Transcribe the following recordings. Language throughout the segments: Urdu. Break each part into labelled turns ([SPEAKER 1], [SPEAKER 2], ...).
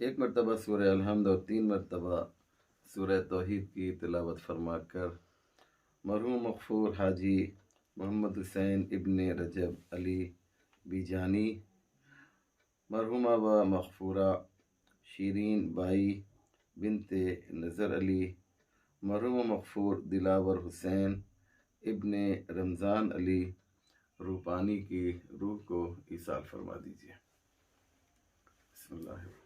[SPEAKER 1] ایک مرتبہ سورہ الحمد اور 3 مرتبہ سورہ توحید کی تلاوت فرما کر مرحوم مغفور حاجی محمد حسین ابن رجب علی بیجانی، مرحومہ و مغفورہ شیرین بائی بنت نظر علی، مرحوم مغفور دلاور حسین ابن رمضان علی روپانی کی روح کو ایصال فرما دیجیے۔ بسم اللہ الرحمن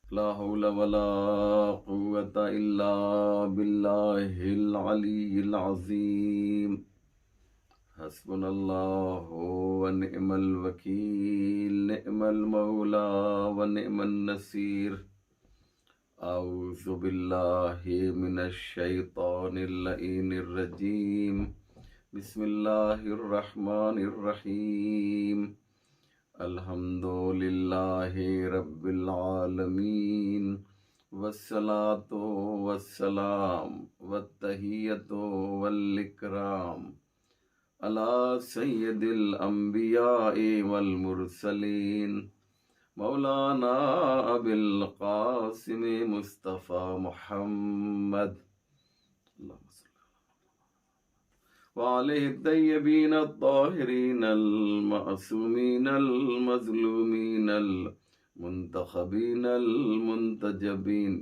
[SPEAKER 1] لا حول ولا قوة إلا بالله العلي العظيم حسبنا الله ونعم الوكيل نعم المولى ونعم النصير أعوذ بالله من الشيطان اللعين الرجيم بسم الله الرحمن الرحيم الحمد للہ رب العالمین والصلاة والسلام والتحیۃ والاکرام علی سید الانبیاء والمرسلین مولانا ابی القاسم مصطفیٰ محمد وعليه الطيبين الطاهرين المعصومين المظلومين المنتخبين المنتجبين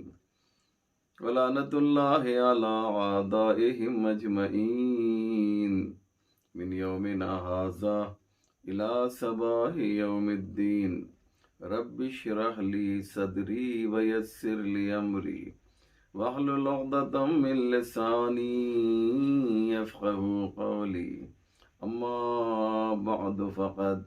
[SPEAKER 1] ولعنة الله على أعدائهم أجمعين من يومنا هذا إلى صباح يوم الدين رب اشرح لي صدري ويسر لي أمري واحلل عقدة من لساني يفقهوا قولي أما بعد فقد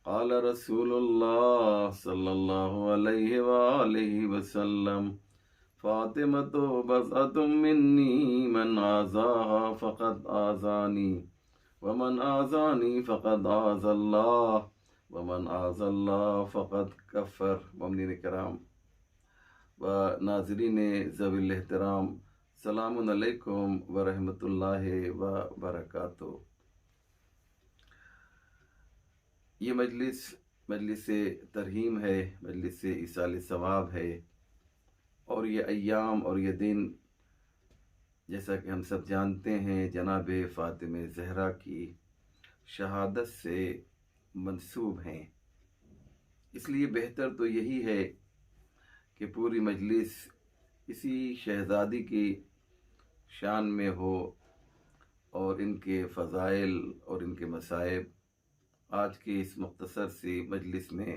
[SPEAKER 1] قال رسول الله صلى الله عليه وآله وسلم فاطمة بضعة مني من آذاها فقد آذاني ومن آذاني فقد آذى الله ومن آذى الله فقد كفر۔ مومنین کرام و ناظرین ذوی الاحترام، سلام علیکم ورحمۃ اللہ وبرکاتہ۔ یہ مجلس ترحیم ہے، مجلس ایصال ثواب ہے، اور یہ ایام اور یہ دن جیسا کہ ہم سب جانتے ہیں جناب فاطمہ زہرا کی شہادت سے منسوب ہیں۔ اس لیے بہتر تو یہی ہے کہ پوری مجلس اسی شہزادی کی شان میں ہو اور ان کے فضائل اور ان کے مصائب آج کی اس مختصر سی مجلس میں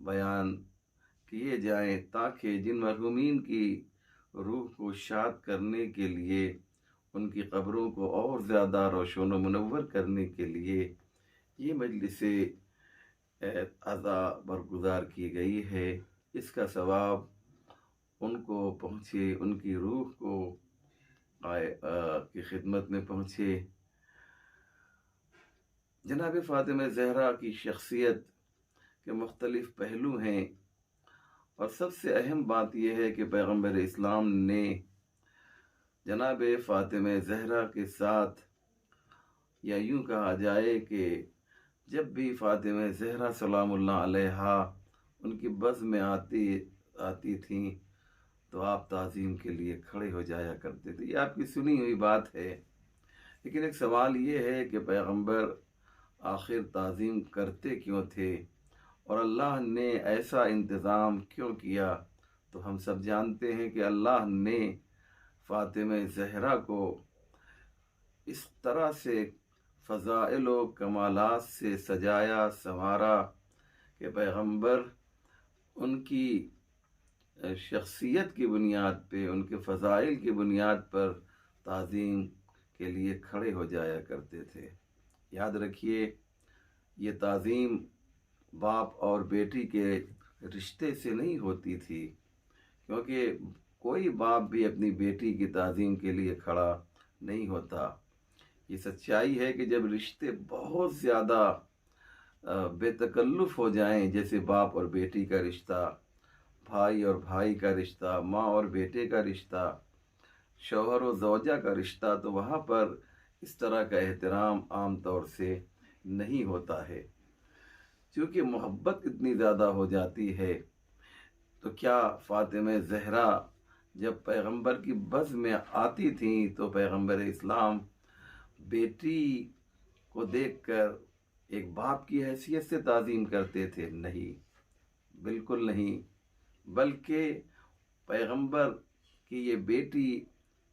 [SPEAKER 1] بیان کیے جائیں، تاکہ جن مرحومین کی روح کو شاد کرنے کے لیے، ان کی قبروں کو اور زیادہ روشن و منور کرنے کے لیے یہ مجلس عزا برگزار کی گئی ہے، اس کا ثواب ان کو پہنچے، ان کی روح کو کی خدمت میں پہنچے۔ جناب فاطمہ زہرا کی شخصیت کے مختلف پہلو ہیں، اور سب سے اہم بات یہ ہے کہ پیغمبر اسلام نے جناب فاطمہ زہرا کے ساتھ، یا یوں کہا جائے کہ جب بھی فاطمہ زہرا سلام اللہ علیہا ان کی بزم میں آتی تھیں تو آپ تعظیم کے لیے کھڑے ہو جایا کرتے تھے۔ یہ آپ کی سنی ہوئی بات ہے، لیکن ایک سوال یہ ہے کہ پیغمبر آخر تعظیم کرتے کیوں تھے، اور اللہ نے ایسا انتظام کیوں کیا؟ تو ہم سب جانتے ہیں کہ اللہ نے فاطمہ زہرا کو اس طرح سے فضائل و کمالات سے سجایا سنوارا کہ پیغمبر ان کی شخصیت کی بنیاد پہ، ان کے فضائل کی بنیاد پر تعظیم کے لیے کھڑے ہو جایا کرتے تھے۔ یاد رکھیے، یہ تعظیم باپ اور بیٹی کے رشتے سے نہیں ہوتی تھی، کیونکہ کوئی باپ بھی اپنی بیٹی کی تعظیم کے لیے کھڑا نہیں ہوتا۔ یہ سچائی ہے کہ جب رشتے بہت زیادہ بے تکلف ہو جائیں، جیسے باپ اور بیٹی کا رشتہ، بھائی اور بھائی کا رشتہ، ماں اور بیٹے کا رشتہ، شوہر و زوجہ کا رشتہ، تو وہاں پر اس طرح کا احترام عام طور سے نہیں ہوتا ہے، چونکہ محبت اتنی زیادہ ہو جاتی ہے۔ تو کیا فاطمہ زہرا جب پیغمبر کی بز میں آتی تھیں تو پیغمبر اسلام بیٹی کو دیکھ کر ایک باپ کی حیثیت سے تعظیم کرتے تھے؟ نہیں، بالکل نہیں، بلکہ پیغمبر کی یہ بیٹی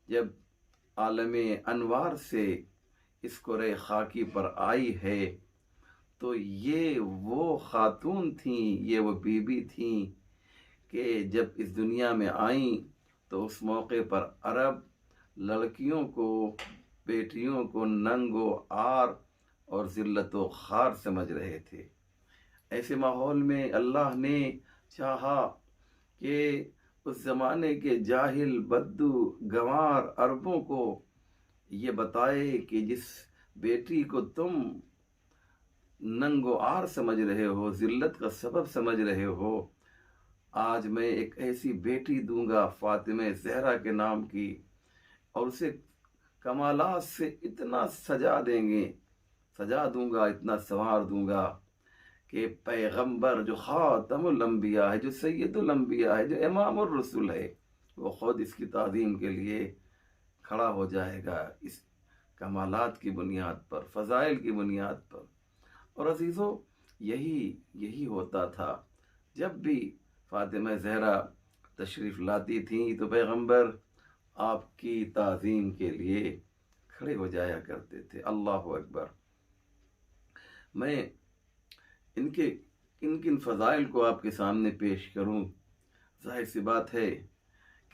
[SPEAKER 1] جب عالم انوار سے اس کرۂ خاکی پر آئی ہے تو یہ وہ خاتون تھیں، یہ وہ بیوی تھیں کہ جب اس دنیا میں آئیں تو اس موقع پر عرب لڑکیوں کو، بیٹیوں کو ننگ و عار اور ذلت و خوار سمجھ رہے تھے۔ ایسے ماحول میں اللہ نے چاہا کہ اس زمانے کے جاہل بدو گنوار عربوں کو یہ بتائے کہ جس بیٹی کو تم ننگ و عار سمجھ رہے ہو، ذلت کا سبب سمجھ رہے ہو، آج میں ایک ایسی بیٹی دوں گا فاطمہ زہرا کے نام کی، اور اسے کمالات سے اتنا سجا دوں گا، اتنا سنوار دوں گا کہ پیغمبر جو خاتم الانبیاء ہے، جو سید الانبیاء ہے، جو امام الرسول ہے، وہ خود اس کی تعظیم کے لیے کھڑا ہو جائے گا، اس کمالات کی بنیاد پر، فضائل کی بنیاد پر۔ اور عزیزو، یہی ہوتا تھا، جب بھی فاطمہ زہرا تشریف لاتی تھیں تو پیغمبر آپ کی تعظیم کے لیے کھڑے ہو جایا کرتے تھے۔ اللہ اکبر۔ میں ان کن فضائل کو آپ کے سامنے پیش کروں؟ ظاہر سی بات ہے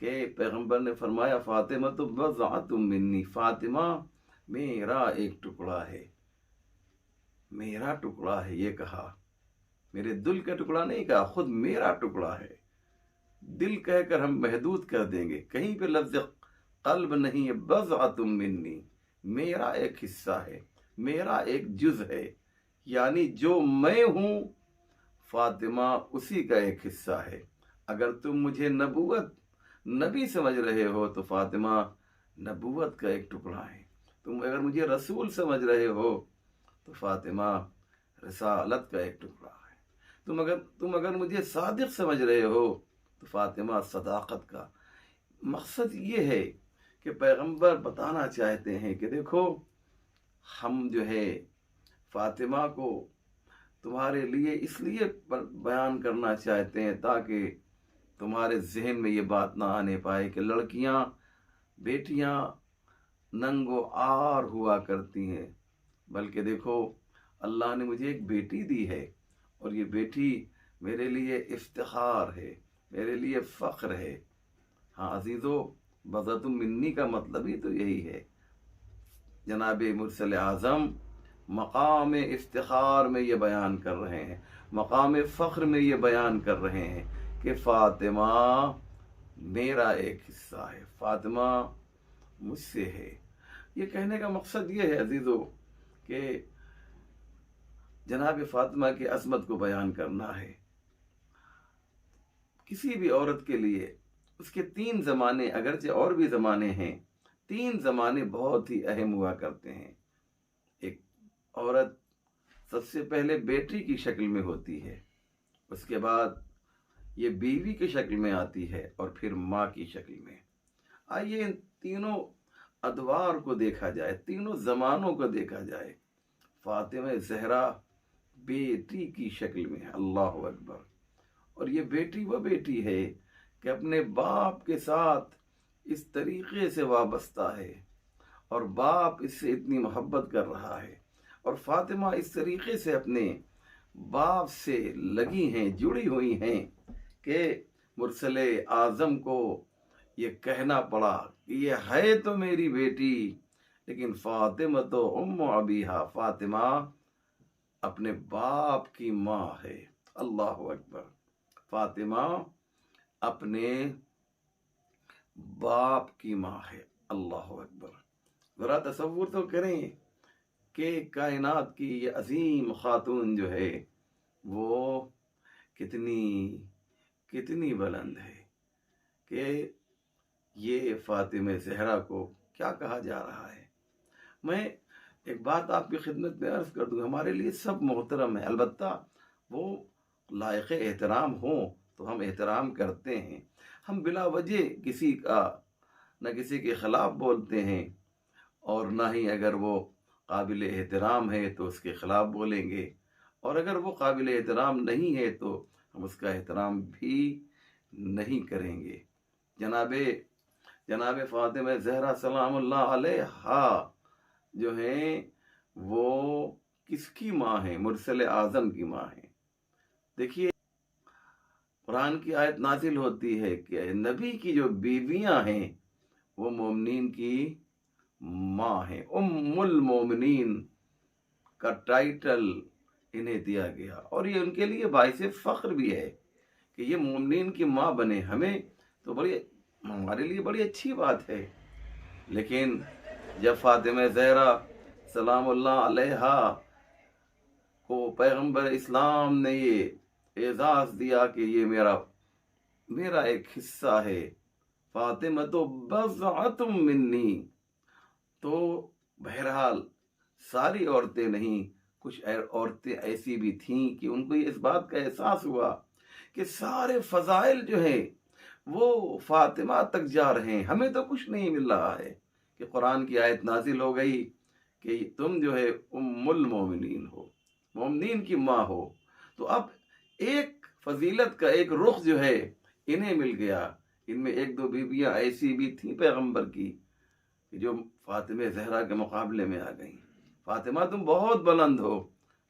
[SPEAKER 1] کہ پیغمبر نے فرمایا فاطمہ تو بضعۃ منی، فاطمہ میرا ایک ٹکڑا ہے، میرا ٹکڑا ہے، یہ کہا، میرے دل کا ٹکڑا نہیں کہا، خود میرا ٹکڑا ہے۔ دل کہہ کر ہم محدود کر دیں گے، کہیں پہ لفظ قلب نہیں ہے، بضعۃ منی، میرا ایک حصہ ہے، میرا ایک جز ہے، یعنی جو میں ہوں فاطمہ اسی کا ایک حصہ ہے۔ اگر تم مجھے نبی سمجھ رہے ہو تو فاطمہ نبوت کا ایک ٹکڑا ہے، تم اگر مجھے رسول سمجھ رہے ہو تو فاطمہ رسالت کا ایک ٹکڑا ہے، تم اگر مجھے صادق سمجھ رہے ہو تو فاطمہ صداقت کا۔ مقصد یہ ہے کہ پیغمبر بتانا چاہتے ہیں کہ دیکھو، ہم جو ہے فاطمہ کو تمہارے لیے اس لیے بیان کرنا چاہتے ہیں تاکہ تمہارے ذہن میں یہ بات نہ آنے پائے کہ لڑکیاں، بیٹیاں ننگ و عار ہوا کرتی ہیں، بلکہ دیکھو اللہ نے مجھے ایک بیٹی دی ہے، اور یہ بیٹی میرے لیے افتخار ہے، میرے لیے فخر ہے۔ ہاں عزیزو، بضعۃ منی کا مطلب ہی تو یہی ہے۔ جناب مرسل اعظم مقام افتخار میں یہ بیان کر رہے ہیں، مقام فخر میں یہ بیان کر رہے ہیں کہ فاطمہ میرا ایک حصہ ہے، فاطمہ مجھ سے ہے۔ یہ کہنے کا مقصد یہ ہے عزیزو کہ جناب فاطمہ کی عظمت کو بیان کرنا ہے۔ کسی بھی عورت کے لیے اس کے 3 زمانے، اگرچہ اور بھی زمانے ہیں، 3 زمانے بہت ہی اہم ہوا کرتے ہیں۔ ایک عورت سب سے پہلے بیٹی کی شکل میں ہوتی ہے، اس کے بعد یہ بیوی کی شکل میں آتی ہے، اور پھر ماں کی شکل میں۔ آئیے ان تینوں ادوار کو دیکھا جائے، تینوں زمانوں کو دیکھا جائے۔ فاطمہ زہرا بیٹی کی شکل میں ہے، اللہ اکبر۔ اور یہ بیٹی وہ بیٹی ہے کہ اپنے باپ کے ساتھ اس طریقے سے وابستہ ہے، اور باپ اس سے اتنی محبت کر رہا ہے، اور فاطمہ اس طریقے سے اپنے باپ سے لگی ہیں، جڑی ہوئی ہیں کہ مرسل اعظم کو یہ کہنا پڑا کہ یہ ہے تو میری بیٹی، لیکن فاطمہ تو ام ابیہا، فاطمہ اپنے باپ کی ماں ہے۔ اللہ اکبر۔ فاطمہ اپنے باپ کی ماں ہے، اللہ اکبر۔ ذرا تصور تو کریں کہ کائنات کی یہ عظیم خاتون جو ہے وہ کتنی بلند ہے کہ یہ فاطمہ زہرا کو کیا کہا جا رہا ہے۔ میں ایک بات آپ کی خدمت میں عرض کر دوں، ہمارے لیے سب محترم ہے، البتہ وہ لائق احترام ہوں تو ہم احترام کرتے ہیں، ہم بلا وجہ کسی کا نہ کسی کے خلاف بولتے ہیں، اور نہ ہی اگر وہ قابل احترام ہے تو اس کے خلاف بولیں گے، اور اگر وہ قابل احترام نہیں ہے تو ہم اس کا احترام بھی نہیں کریں گے۔ جناب فاطمہ زہرا سلام اللہ علیہا جو ہیں وہ کس کی ماں ہیں؟ مرسل اعظم کی ماں ہیں۔ دیکھیے، قرآن کی آیت نازل ہوتی ہے کہ نبی کی جو بیویاں ہیں وہ مومنین کی ماں ہیں۔ ام المومنین کا ٹائٹل انہیں دیا گیا، اور یہ ان کے لیے باعث فخر بھی ہے کہ یہ مومنین کی ماں بنے، ہمارے لیے بڑی اچھی بات ہے۔ لیکن جب فاطمہ زہرا سلام اللہ علیہا کو پیغمبر اسلام نے یہ اعزاز دیا کہ یہ میرا ایک حصہ ہے، فاطمہ تو بضعۃ منی، تو بہرحال ساری عورتیں نہیں، کچھ عورتیں ایسی بھی تھیں کہ ان کو اس بات کا احساس ہوا کہ سارے فضائل جو ہیں وہ فاطمہ تک جا رہے ہیں، ہمیں تو کچھ نہیں مل رہا ہے، کہ قرآن کی آیت نازل ہو گئی کہ تم جو ہے ام المومنین ہو، مومنین کی ماں ہو۔ تو اب ایک فضیلت کا ایک رخ جو ہے انہیں مل گیا۔ ان میں ایک دو بیویاں ایسی بھی تھیں پیغمبر کی جو فاطمہ زہرا کے مقابلے میں آ گئیں۔ فاطمہ تم بہت بلند ہو،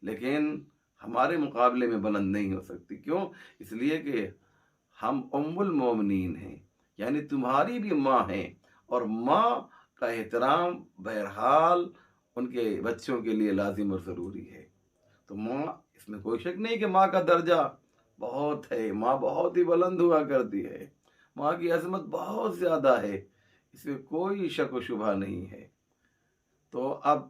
[SPEAKER 1] لیکن ہمارے مقابلے میں بلند نہیں ہو سکتی۔ کیوں؟ اس لیے کہ ہم ام المومنین ہیں، یعنی تمہاری بھی ماں ہیں، اور ماں کا احترام بہرحال ان کے بچوں کے لیے لازم اور ضروری ہے۔ تو ماں، اس میں کوئی شک نہیں کہ ماں کا درجہ بہت ہے، ماں بہت ہی بلند ہوا کرتی ہے، ماں کی عظمت بہت زیادہ ہے، اس میں کوئی شک و شبہ نہیں ہے۔ تو اب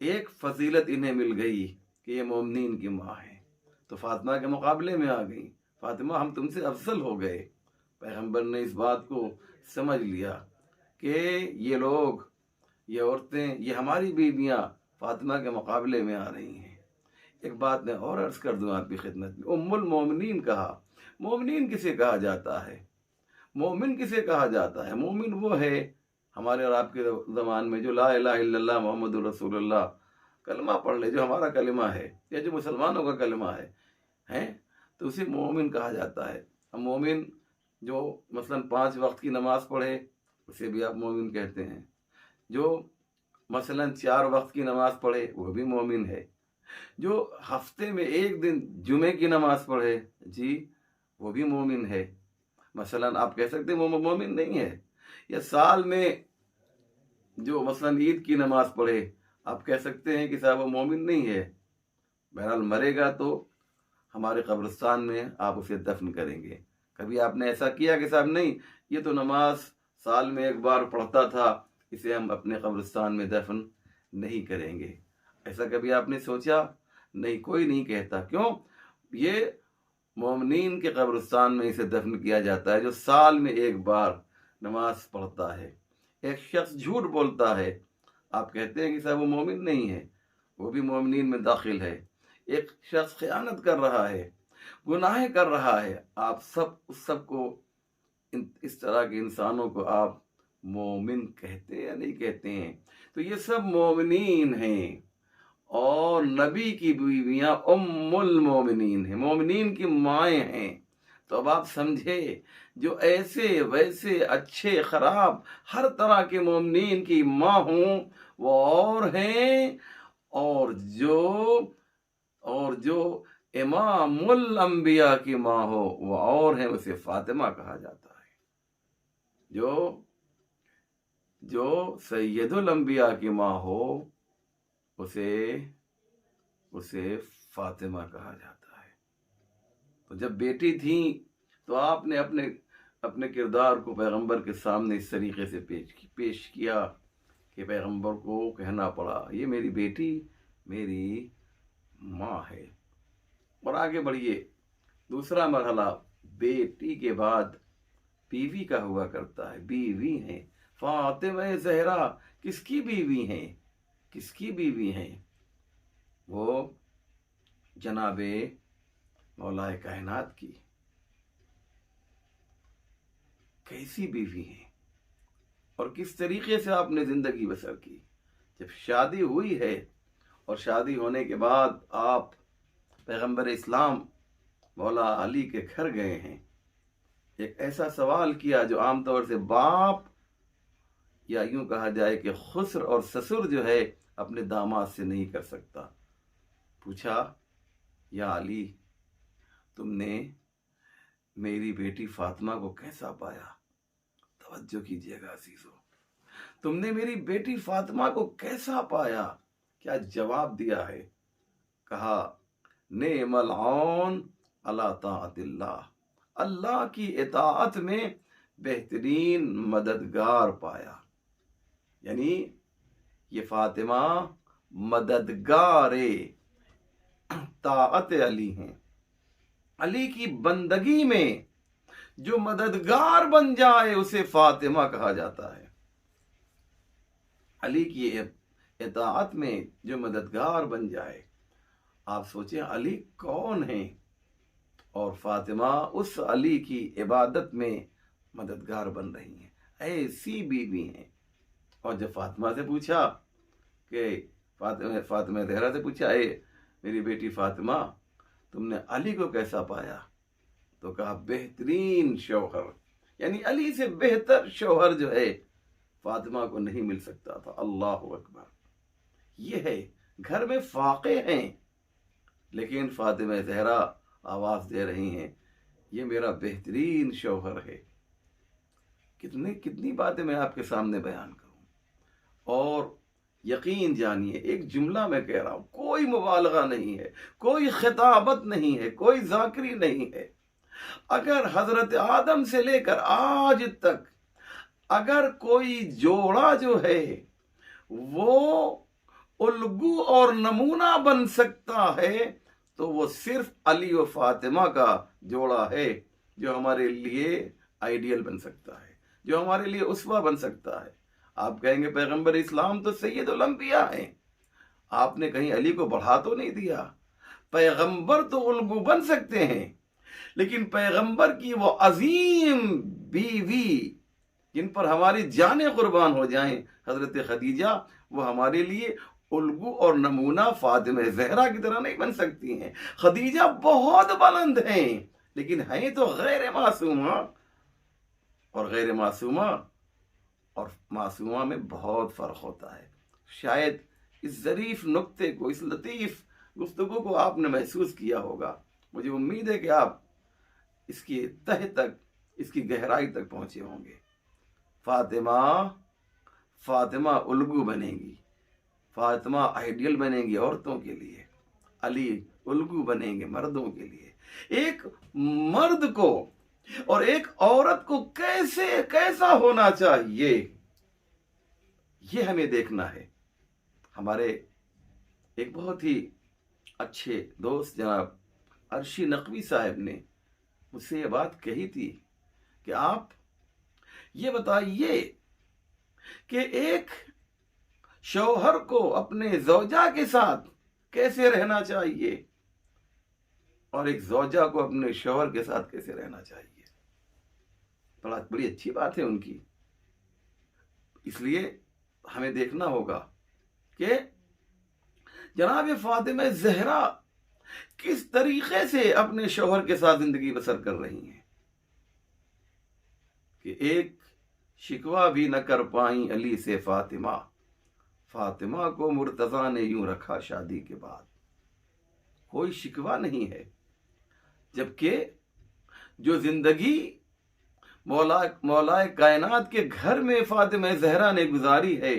[SPEAKER 1] ایک فضیلت انہیں مل گئی کہ یہ مومنین کی ماں ہے، تو فاطمہ کے مقابلے میں آ گئی، فاطمہ ہم تم سے افضل ہو گئے۔ پیغمبر نے اس بات کو سمجھ لیا کہ یہ لوگ، یہ عورتیں، یہ ہماری بیویاں فاطمہ کے مقابلے میں آ رہی ہیں۔ ایک بات میں اور عرض کر دوں آپ کی خدمت میں، ام المومنین کہا، مومنین کسے کہا جاتا ہے؟ مومن کسے کہا جاتا ہے؟ مومن وہ ہے ہمارے اور آپ کے زمان میں جو لا الہ الا اللہ محمد رسول اللہ کلمہ پڑھ لے، جو ہمارا کلمہ ہے یا جو مسلمانوں کا کلمہ ہے تو اسے مومن کہا جاتا ہے۔ مومن جو مثلا 5 وقت کی نماز پڑھے اسے بھی آپ مومن کہتے ہیں، جو مثلا 4 وقت کی نماز پڑھے وہ بھی مومن ہے، جو ہفتے میں 1 دن جمعے کی نماز پڑھے جی وہ بھی مومن ہے۔ مثلا آپ کہہ سکتے ہیں وہ مومن نہیں ہے، یا سال میں جو مثلا عید کی نماز پڑھے آپ کہہ سکتے ہیں کہ صاحب وہ مومن نہیں ہے۔ بہرحال مرے گا تو ہمارے قبرستان میں آپ اسے دفن کریں گے۔ کبھی آپ نے ایسا کیا کہ صاحب نہیں، یہ تو نماز سال میں 1 بار پڑھتا تھا، اسے ہم اپنے قبرستان میں دفن نہیں کریں گے؟ ایسا کبھی آپ نے سوچا؟ نہیں، کوئی نہیں کہتا۔ کیوں؟ یہ مومنین کے قبرستان میں اسے دفن کیا جاتا ہے جو سال میں 1 بار نماز پڑھتا ہے۔ ایک شخص جھوٹ بولتا ہے، آپ کہتے ہیں کہ صاحب وہ مومن نہیں ہے، وہ بھی مومنین میں داخل ہے۔ ایک شخص خیانت کر رہا ہے، گناہ کر رہا ہے، آپ سب کو، اس طرح کے انسانوں کو آپ مومن کہتے یا نہیں کہتے ہیں؟ تو یہ سب مومنین ہیں، اور نبی کی بیویاں ام المومنین ہیں، مومنین کی مائیں ہیں۔ تو اب آپ سمجھے، جو ایسے ویسے اچھے خراب ہر طرح کے مومنین کی ماں ہوں وہ اور ہیں، اور جو امام الانبیاء کی ماں ہو وہ اور ہیں، اسے فاطمہ کہا جاتا ہے۔ جو سید الانبیاء کی ماں ہو اسے فاطمہ کہا جاتا ہے۔ تو جب بیٹی تھیں تو آپ نے اپنے کردار کو پیغمبر کے سامنے اس طریقے سے پیش کیا کہ پیغمبر کو کہنا پڑا یہ میری بیٹی میری ماں ہے۔ اور آگے بڑھیے، دوسرا مرحلہ، بیٹی کے بعد بیوی کا ہوا کرتا ہے۔ بیوی ہیں، فاطمہ زہرا کس کی بیوی ہیں؟ کس کی بیوی ہیں؟ وہ جناب مولا کائنات کی. کیسی بیوی ہیں اور کس طریقے سے آپ نے زندگی بسر کی. جب شادی ہوئی ہے اور شادی ہونے کے بعد آپ پیغمبر اسلام مولا علی کے گھر گئے ہیں، ایک ایسا سوال کیا جو عام طور سے باپ یا یوں کہا جائے کہ خسر اور سسر جو ہے اپنے داماد سے نہیں کر سکتا. پوچھا، یا علی، تم نے میری بیٹی فاطمہ کو کیسا پایا؟ توجہ کیجیے گا عزیزو، تم نے میری بیٹی فاطمہ کو کیسا پایا؟ کیا جواب دیا ہے؟ کہا، نعم العون علی طاعت اللہ، اللہ کی اطاعت میں بہترین مددگار پایا. یعنی یہ فاطمہ مددگار طاعت علی ہیں. علی کی بندگی میں جو مددگار بن جائے اسے فاطمہ کہا جاتا ہے. علی کی اطاعت میں جو مددگار بن جائے. آپ سوچیں علی کون ہیں اور فاطمہ اس علی کی عبادت میں مددگار بن رہی ہیں. ایسی بیوی ہیں. اور جب فاطمہ سے پوچھا کہ فاطمہ زہرا سے پوچھا، اے میری بیٹی فاطمہ، تم نے علی کو کیسا پایا؟ تو کہا، بہترین شوہر. یعنی علی سے بہتر شوہر جو ہے فاطمہ کو نہیں مل سکتا تھا. اللہ اکبر. یہ ہے، گھر میں فاقے ہیں لیکن فاطمہ زہرا آواز دے رہی ہیں، یہ میرا بہترین شوہر ہے. کتنی باتیں میں آپ کے سامنے بیان کروں. اور یقین جانیے، ایک جملہ میں کہہ رہا ہوں، کوئی مبالغہ نہیں ہے، کوئی خطابت نہیں ہے، کوئی ذاکری نہیں ہے. اگر حضرت آدم سے لے کر آج تک اگر کوئی جوڑا جو ہے وہ الگو اور نمونہ بن سکتا ہے تو وہ صرف علی و فاطمہ کا جوڑا ہے، جو ہمارے لیے آئیڈیل بن سکتا ہے، جو ہمارے لیے اسوہ بن سکتا ہے. آپ کہیں گے پیغمبر اسلام تو سید الانبیاء ہیں، آپ نے کہیں علی کو بڑھا تو نہیں دیا. پیغمبر تو الگو بن سکتے ہیں لیکن پیغمبر کی وہ عظیم بیوی جن پر ہماری جانیں قربان ہو جائیں، حضرت خدیجہ، وہ ہمارے لیے الگو اور نمونہ فاطمہ زہرا کی طرح نہیں بن سکتی ہیں. خدیجہ بہت بلند ہیں لیکن ہیں تو غیر معصومہ، اور غیر معصومہ اور معصومہ میں بہت فرق ہوتا ہے. شاید اس ظریف نکتے کو، اس لطیف گفتگو کو آپ نے محسوس کیا ہوگا. مجھے امید ہے کہ آپ اس کی تہ تک، اس کی گہرائی تک پہنچے ہوں گے. فاطمہ الگو بنے گی، فاطمہ آئیڈیل بنے گی عورتوں کے لیے، علی الگو بنیں گے مردوں کے لیے. ایک مرد کو اور ایک عورت کو کیسا ہونا چاہیے، یہ ہمیں دیکھنا ہے. ہمارے ایک بہت ہی اچھے دوست جناب عرشی نقوی صاحب نے مجھ سے یہ بات کہی تھی کہ آپ یہ بتائیے کہ ایک شوہر کو اپنے زوجہ کے ساتھ کیسے رہنا چاہیے اور ایک زوجہ کو اپنے شوہر کے ساتھ کیسے رہنا چاہیے. بڑی اچھی بات ہے ان کی. اس لیے ہمیں دیکھنا ہوگا کہ جناب فاطمہ زہرا کس طریقے سے اپنے شوہر کے ساتھ زندگی بسر کر رہی ہیں کہ ایک شکوہ بھی نہ کر پائیں علی سے فاطمہ، فاطمہ کو مرتضیٰ نے یوں رکھا شادی کے بعد. کوئی شکوہ نہیں ہے، جبکہ جو زندگی مولا کائنات کے گھر میں فاطمہ زہرا نے گزاری ہے،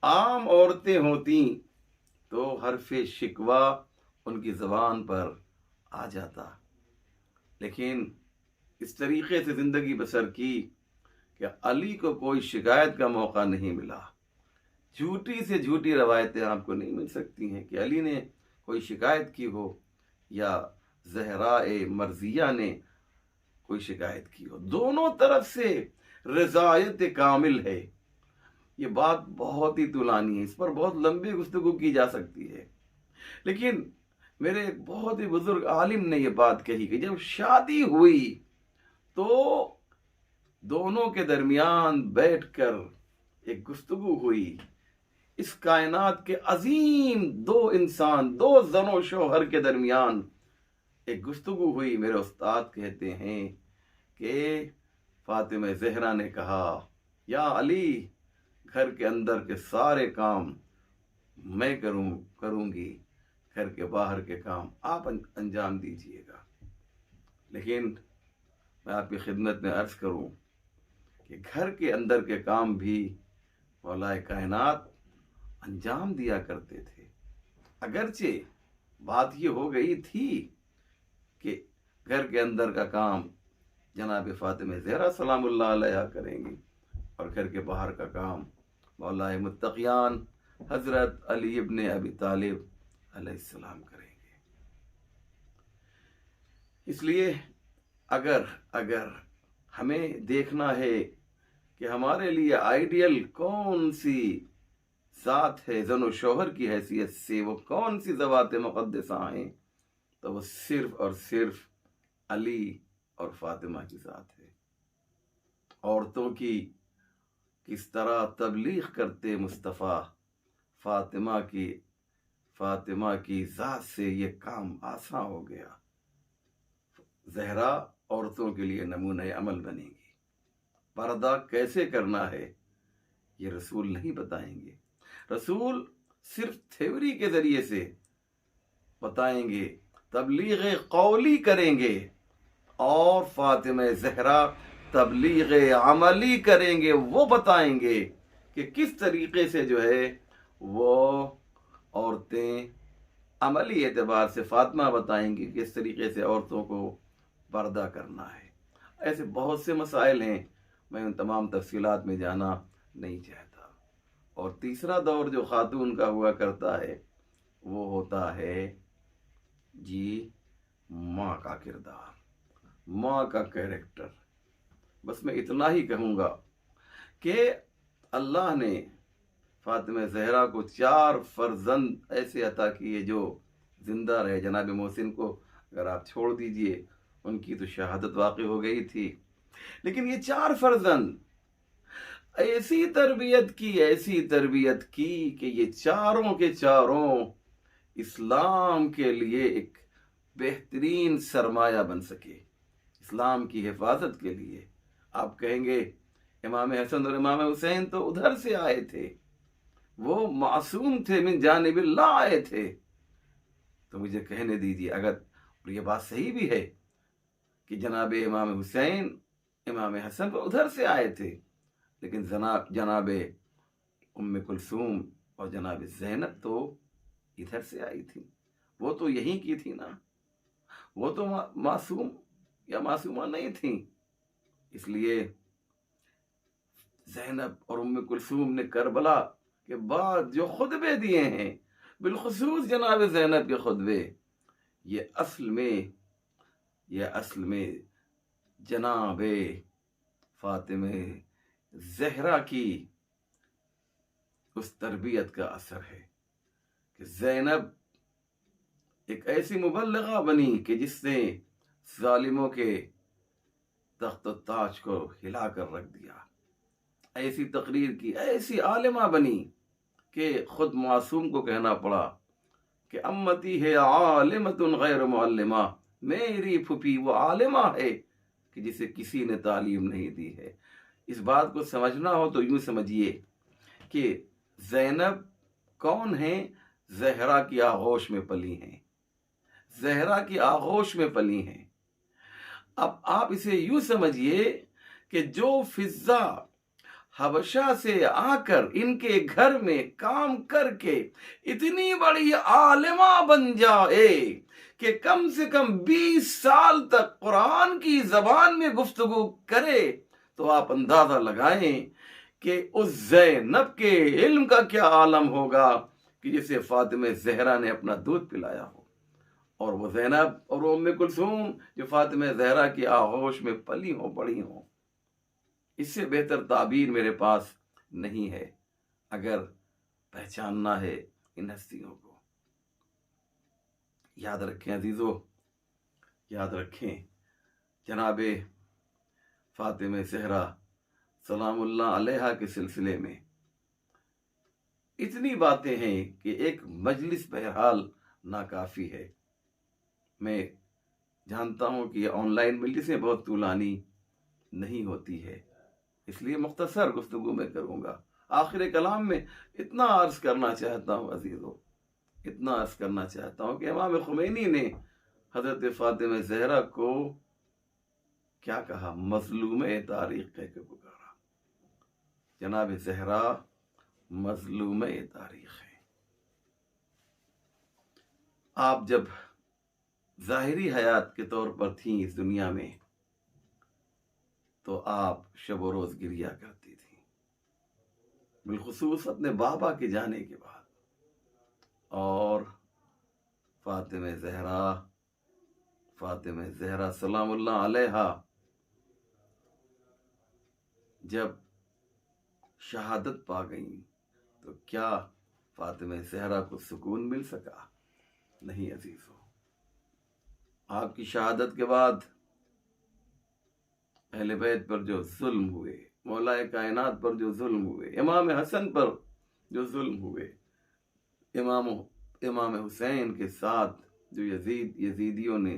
[SPEAKER 1] عام عورتیں ہوتی تو حرف شکوہ ان کی زبان پر آ جاتا، لیکن اس طریقے سے زندگی بسر کی کہ علی کو کوئی شکایت کا موقع نہیں ملا. جھوٹی سے جھوٹی روایتیں آپ کو نہیں مل سکتی ہیں کہ علی نے کوئی شکایت کی ہو یا زہراء مرضیہ نے کوئی شکایت کی ہو. دونوں طرف سے رضایت کامل ہے. یہ بات بہت ہی طولانی ہے، اس پر بہت لمبی گفتگو کی جا سکتی ہے، لیکن میرے ایک بہت ہی بزرگ عالم نے یہ بات کہی کہ جب شادی ہوئی تو دونوں کے درمیان بیٹھ کر ایک گفتگو ہوئی، اس کائنات کے عظیم دو انسان، دو زن و شوہر کے درمیان ایک گفتگو ہوئی۔ میرے استاد کہتے ہیں کہ فاطمہ زہرا نے کہا، یا علی، گھر کے اندر کے سارے کام میں کروں گی، گھر کے باہر کے کام آپ انجام دیجئے گا، لیکن میں آپ کی خدمت میں عرض کروں کہ گھر کے اندر کے کام بھی مولا کائنات انجام دیا کرتے تھے، اگرچہ بات یہ ہو گئی تھی کہ گھر کے اندر کا کام جناب فاطمہ زہرا سلام اللہ علیہ کریں گی اور گھر کے باہر کا کام مولا متقیان حضرت علی ابن ابی طالب علیہ السلام کریں گے۔ اس لیے اگر ہمیں دیکھنا ہے کہ ہمارے لیے آئیڈیل کون سی ذات ہے زن و شوہر کی حیثیت سے، وہ کون سی ذوات مقدسہ ہیں، تو وہ صرف اور صرف علی اور فاطمہ کی ذات ہے۔ عورتوں کی کس طرح تبلیغ کرتے مصطفیٰ، فاطمہ کی ذات سے یہ کام آسان ہو گیا۔ زہرا عورتوں کے لیے نمونہ عمل بنے گی۔ پردہ کیسے کرنا ہے یہ رسول نہیں بتائیں گے، رسول صرف تھیوری کے ذریعے سے بتائیں گے، تبلیغ قولی کریں گے، اور فاطمہ زہرا تبلیغ عملی کریں گے، وہ بتائیں گے کہ کس طریقے سے جو ہے وہ عورتیں عملی اعتبار سے، فاطمہ بتائیں گی کس طریقے سے عورتوں کو پردہ کرنا ہے۔ ایسے بہت سے مسائل ہیں، میں ان تمام تفصیلات میں جانا نہیں چاہتا۔ اور تیسرا دور جو خاتون کا ہوا کرتا ہے وہ ہوتا ہے جی ماں کا کردار، ماں کا کیریکٹر۔ بس میں اتنا ہی کہوں گا کہ اللہ نے فاطمہ زہرا کو 4 فرزند ایسے عطا کیے جو زندہ رہے۔ جناب محسن کو اگر آپ چھوڑ دیجئے، ان کی تو شہادت واقع ہو گئی تھی، لیکن یہ 4 فرزند ایسی تربیت کی کہ یہ چاروں کے چاروں اسلام کے لیے ایک بہترین سرمایہ بن سکے، اسلام کی حفاظت کے لیے۔ آپ کہیں گے امام حسن اور امام حسین تو ادھر سے آئے تھے، وہ معصوم تھے، من جانب اللہ آئے تھے، تو مجھے کہنے دیجیے، اگر اور یہ بات صحیح بھی ہے کہ جناب امام حسین امام حسن تو ادھر سے آئے تھے، لیکن جناب ام کلثوم اور جناب زینب تو ادھر سے آئی تھی، وہ تو یہیں کی تھی نا، وہ تو معصوم یا معصومہ نہیں تھیں۔ اس لیے زینب اور ام کلثوم نے کربلا کے بعد جو خطبے دیے ہیں، بالخصوص جناب زینب کے خطبے، یہ اصل میں جناب فاطمہ زہرا کی اس تربیت کا اثر ہے کہ زینب ایک ایسی مبلغہ بنی کہ جس نے ظالموں کے تخت و تاج کو ہلا کر رکھ دیا، ایسی تقریر کی، ایسی عالمہ بنی کہ خود معصوم کو کہنا پڑا کہ امتی ہے عالمۃ غیر معلمہ، میری پھوپھی وہ عالمہ ہے کہ جسے کسی نے تعلیم نہیں دی ہے۔ اس بات کو سمجھنا ہو تو یوں سمجھیے کہ زینب کون ہیں؟ زہرا کی آغوش میں پلی ہیں، زہرا کی آغوش میں پلی ہیں۔ اب آپ اسے یوں سمجھیے کہ جو فضا حبشہ سے آ کر ان کے گھر میں کام کر کے اتنی بڑی عالمہ بن جائے کہ کم سے کم 20 سال تک قرآن کی زبان میں گفتگو کرے، تو آپ اندازہ لگائیں کہ اس زینب کے علم کا کیا عالم ہوگا کہ جسے فاطمہ زہرا نے اپنا دودھ پلایا ہو، اور وہ زینب اور ام کلثوم جو فاطمہ زہرا کی آغوش میں پلی ہوں، بڑی ہوں۔ اس سے بہتر تعبیر میرے پاس نہیں ہے۔ اگر پہچاننا ہے ان ہستیوں کو، یاد رکھیں عزیزو، یاد رکھیں جناب فاطمہ زہرا سلام اللہ علیہا کے سلسلے میں اتنی باتیں ہیں کہ ایک مجلس بہرحال ناکافی ہے۔ میں جانتا ہوں کہ یہ آن لائن مجلسیں بہت طولانی نہیں ہوتی ہے، اس لیے مختصر گفتگو میں کروں گا۔ آخر کلام میں اتنا عرض کرنا چاہتا ہوں عزیزو، اتنا عرض کرنا چاہتا ہوں کہ امام خمینی نے حضرت فاطمہ زہرا کو کیا کہا؟ مظلوم تاریخ کہہ کے پکارا۔ جناب زہرا مظلوم تاریخ ہے۔ آپ جب ظاہری حیات کے طور پر تھیں اس دنیا میں تو آپ شب و روز گریا کرتی تھیں، بالخصوص اپنے بابا کے جانے کے بعد۔ اور فاطمہ زہرا سلام اللہ علیہا جب شہادت پا گئیں تو کیا فاطمہ زہرا کو سکون مل سکا؟ نہیں عزیزو، آپ کی شہادت کے بعد اہل بیت پر جو ظلم ہوئے، مولا کائنات پر جو ظلم ہوئے، امام حسن پر جو ظلم ہوئے، امام حسین کے ساتھ جو یزیدیوں نے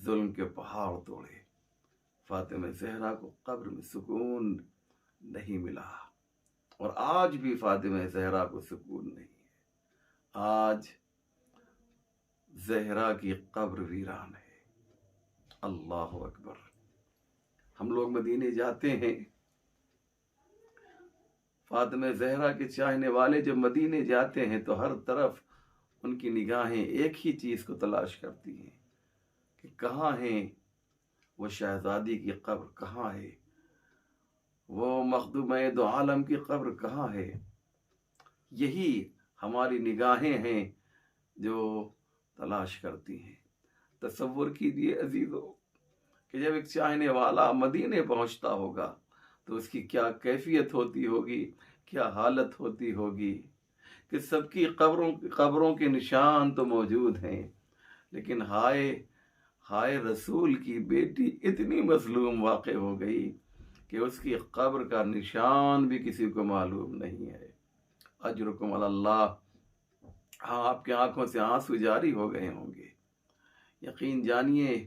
[SPEAKER 1] ظلم کے پہاڑ توڑے، فاطمہ زہرا کو قبر میں سکون نہیں ملا، اور آج بھی فاطمہ زہرا کو سکون نہیں ہے۔ آج زہرا کی قبر ویران ہے۔ اللہ اکبر۔ ہم لوگ مدینے جاتے ہیں، فاطمہ زہرا کے چاہنے والے جب مدینے جاتے ہیں تو ہر طرف ان کی نگاہیں ایک ہی چیز کو تلاش کرتی ہیں کہ کہاں ہیں وہ شہزادی کی قبر، کہاں ہے وہ مخدومہ دو عالم کی قبر، کہاں ہے؟ یہی ہماری نگاہیں ہیں جو تلاش کرتی ہیں۔ تصور کیجیے عزیزو کہ جب ایک چاہنے والا مدینے پہنچتا ہوگا تو اس کی کیا کیفیت ہوتی ہوگی، کیا حالت ہوتی ہوگی، کہ سب کی قبروں کے نشان تو موجود ہیں، لیکن ہائے رسول کی بیٹی اتنی مظلوم واقع ہو گئی کہ اس کی قبر کا نشان بھی کسی کو معلوم نہیں ہے۔ اجرکم علی اللہ۔ ہاں، آپ کی آنکھوں سے آنسو جاری ہو گئے ہوں گے، یقین جانیے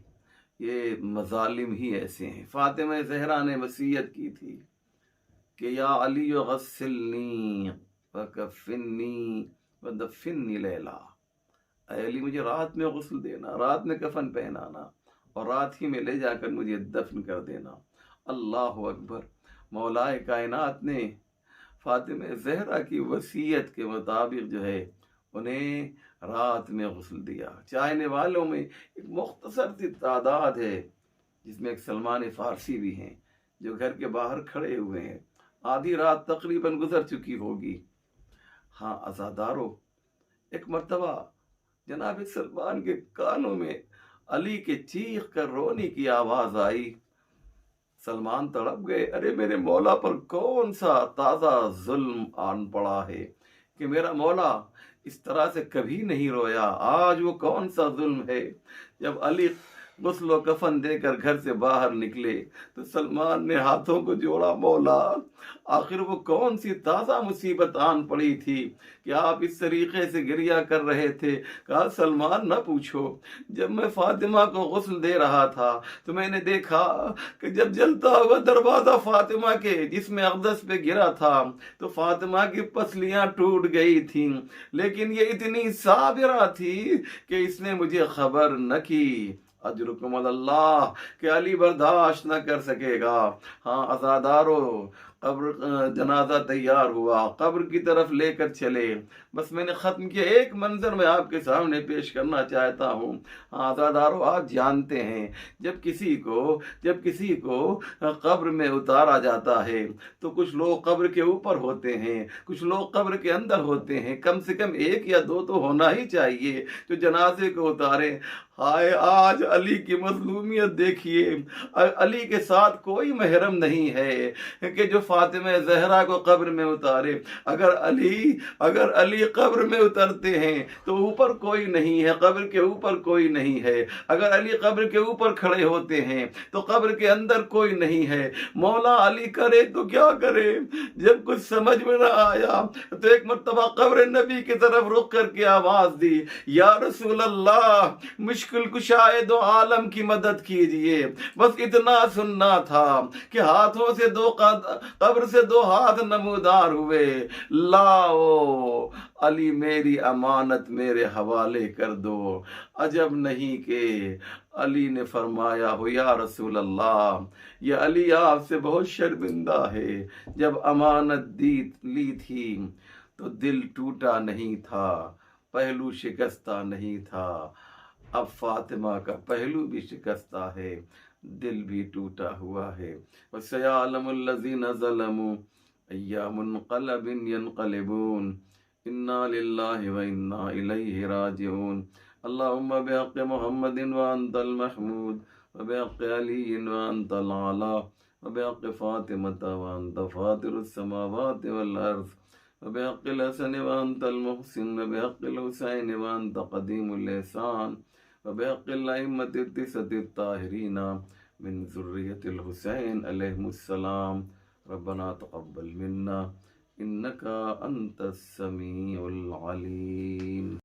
[SPEAKER 1] یہ مظالم ہی ایسے ہیں۔ فاطمہ زہرا نے وصیت کی تھی کہ یا علی غسلنی وکفنی ودفنی لیلا، اے علی مجھے رات میں غسل دینا، رات میں کفن پہنانا، اور رات ہی میں لے جا کر مجھے دفن کر دینا۔ اللہ اکبر۔ مولا کائنات نے فاطمہ زہرا کی وصیت کے مطابق جو ہے انہیں رات میں غسل دیا۔ چاہنے والوں میں ایک مختصر سی تعداد ہے، جس میں ایک سلمان فارسی بھی ہیں، جو گھر کے باہر کھڑے ہوئے ہیں۔ آدھی رات تقریباً گزر چکی ہوگی۔ ہاں عزادارو، ایک مرتبہ جناب سلمان کے کانوں میں علی کے چیخ کر رونے کی آواز آئی۔ سلمان تڑپ گئے، ارے میرے مولا پر کون سا تازہ ظلم آن پڑا ہے کہ میرا مولا اس طرح سے کبھی نہیں رویا، آج وہ کون سا ظلم ہے؟ جب علی غسل و کفن دے کر گھر سے باہر نکلے تو سلمان نے ہاتھوں کو جوڑا، مولا آخر وہ کون سی تازہ مصیبت آن پڑی تھی کہ آپ اس طریقے سے گریہ کر رہے تھے؟ کہا سلمان نہ پوچھو، جب میں فاطمہ کو غسل دے رہا تھا تو میں نے دیکھا کہ جب جلتا ہوا دروازہ فاطمہ کے جسم اقدس پہ گرا تھا تو فاطمہ کی پسلیاں ٹوٹ گئی تھیں، لیکن یہ اتنی صابرہ تھی کہ اس نے مجھے خبر نہ کی۔ اجرکم علی اللہ، کہ علی برداشت نہ کر سکے گا۔ ہاں عزادارو، قبر جنازہ تیار ہوا، قبر کی طرف لے کر چلے۔ بس میں نے ختم کیا، ایک منظر میں آپ کے سامنے پیش کرنا چاہتا ہوں۔ عزادارو، آپ جانتے ہیں جب کسی کو قبر میں اتارا جاتا ہے تو کچھ لوگ قبر کے اوپر ہوتے ہیں، کچھ لوگ قبر کے اندر ہوتے ہیں، کم سے کم ایک یا دو تو ہونا ہی چاہیے جو جنازے کو اتارے۔ آئے آج علی کی مظلومیت دیکھیے، علی کے ساتھ کوئی محرم نہیں ہے کہ جو فاطمہ زہرا کو قبر میں اتارے۔ اگر علی قبر میں اترتے ہیں تو اوپر کوئی نہیں ہے، قبر کے اوپر کوئی نہیں ہے۔ اگر علی قبر کے اوپر کھڑے ہوتے ہیں تو قبر کے اندر کوئی نہیں ہے۔ مولا علی کرے تو کیا کرے؟ جب کچھ سمجھ میں نہ آیا تو ایک مرتبہ قبر نبی کی طرف رخ کر کے آواز دی، یا رسول اللہ مشکل کشائے دو عالم کی مدد کیجئے۔ بس اتنا سننا تھا کہ ہاتھوں سے قبر سے دو ہاتھ نمودار ہوئے، لاؤ علی میری امانت میرے حوالے کر دو۔ عجب نہیں کہ علی نے فرمایا ہو یا رسول اللہ، یہ علی آپ سے بہت شرمندہ ہے، جب امانت لی تھی تو دل ٹوٹا نہیں تھا، پہلو شکستہ نہیں تھا۔ اب فاطمہ کا پہلو بھی شکستہ ہے، دل بھی ٹوٹا ہوا ہے۔ وَسَيَعْلَمُ الَّذِينَ ظَلَمُوا أَيَّ مُنقَلَبٍ يَنقَلِبُونَ إِنَّا لِلَّهِ وَإِنَّا إِلَيْهِ رَاجِعُونَ اللهم بحق محمد وأنت المحمود وبحق علي وأنت الأعلى وبحق فاطمة وأنت فاطر السماوات والأرض وبحق الحسن وأنت المحسن وبحق الحسين وأنت قديم الإحسان وبحق الأئمة التسعة الطاهرين من ذرية الحسين عليهم السلام ربنا تقبل منا إنك أنت السميع العليم۔